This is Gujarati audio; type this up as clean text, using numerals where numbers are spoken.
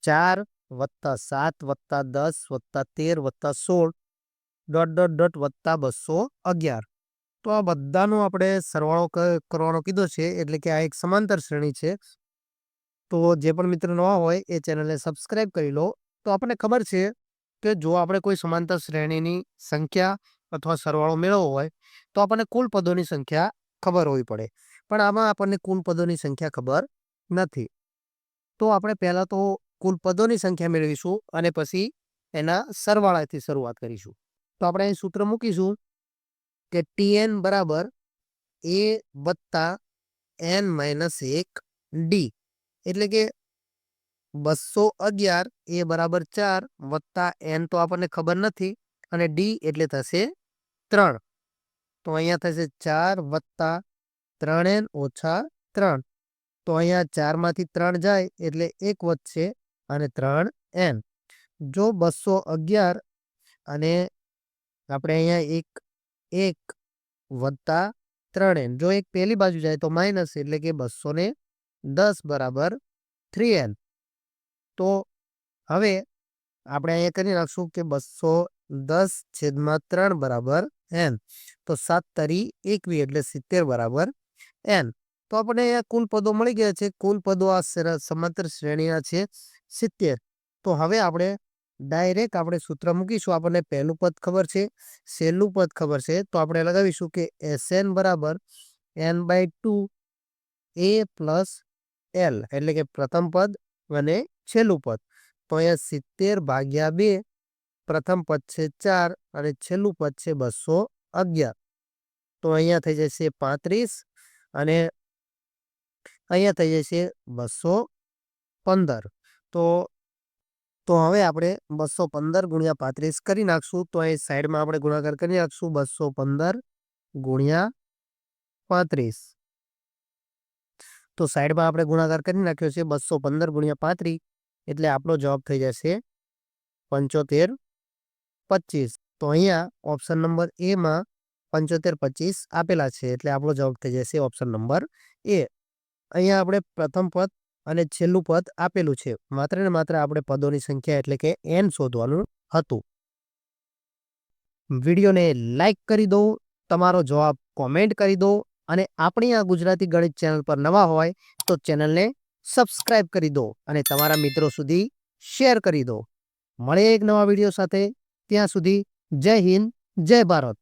4 + 7 + 10 + 13 + 16 ... વત્તા 211. તો આ બધાનો આપણે સરવાળો કરવાનો કીધો છે, એટલે કે આ એક સમાંતર શ્રેણી છે. તો જે પણ મિત્રો નવા હોય એ ચેનલને સબસ્ક્રાઇબ કરી લો. તો આપણને ખબર છે કે જો આપણે કોઈ સમાંતર શ્રેણીની સંખ્યા અથવા સરવાળો મેળવવો હોય તો આપણને કુલ પદોની સંખ્યા ખબર હોવી પડે. પણ આમાં આપણને કુલ પદોની સંખ્યા ખબર નથી. તો આપણે પહેલા તો કુલ પદોની સંખ્યા મેળવીશું અને પછી એના સરવાળાથી શરૂઆત કરીશું. તો આપણે અહીં સૂત્ર મૂકીશું કે Tn બરાબર a વત્તા n માઇનસ 1 d, એટલે કે 211 a બરાબર 4 વત્તા n તો આપણને ખબર નથી અને d એટલે થશે 3. તો અહીંયા થશે 4 વત્તા 3n ઓછા 3. તો અહીંયા 4 માંથી 3 જાય એટલે 1 વધશે અને 3n. જો 211 અને આપણે અહીંયા 1 વત્તા 3n, જો એક પહેલી બાજુ જાય તો માઇનસ, એટલે કે 210 બરાબર 3n. તો હવે આપણે અહીંયા કરી નાખશું કે 210/3 બરાબર n. તો 7 તરી 21 એટલે 70 બરાબર n. તો આપણે અહીંયા કુલ પદો મળી ગયા છે. કુલ પદો આ સમાંતર શ્રેણીના છે 70. તો હવે આપણે ડાયરેક્ટ આપણે સૂત્ર મૂકીશું. આપણને પહેલું પદ ખબર છે, છેલ્લું પદ ખબર છે. તો આપણે લગાવીશું કે Sn બરાબર n/2 a પ્લસ l, એટલે કે પ્રથમ પદ અને છેલ્લું પદ. તો અહીંયા 70/2 પ્રથમ પદ છે 4 અને છેલ્લું પદ છે 211. તો અહીંયા થઈ જશે 35 અને અહીંયા થઈ જશે 215. તો હવે આપણે 215 ગુણ્યા 35 કરી નાખશું. તો અહીં સાઈડમાં આપણે ગુણાકાર કરી નાખશું 215 ગુણ્યા 35. તો સાઈડમાં આપણે ગુણાકાર કરી નાખ્યો છે 215 ગુણ્યા 35, એટલે આપણો જવાબ થઈ જશે 75/25. તો અહીંયા ઓપ્શન નંબર એ માં 75/25 આપેલા છે, એટલે આપણો જવાબ થઈ જશે ઓપ્શન નંબર એ. અહીંયા આપણે પ્રથમ પદ અને છેલ્લું પદ આપેલું છે. માત્ર ને માત્ર આપણે પદોની સંખ્યા એટલે કે n શોધવાનું હતું. વિડીયોને લાઈક કરી દો, તમારો જવાબ કોમેન્ટ કરી દો અને આપણી આ ગુજરાતી ગણિત ચેનલ પર નવા હોય તો ચેનલને સબસ્ક્રાઇબ કરી દો અને તમારા મિત્રો સુધી શેર કરી દો. મળે એક નવા વિડીયો સાથે. ત્યાં સુધી જય હિન્દ, જય ભારત.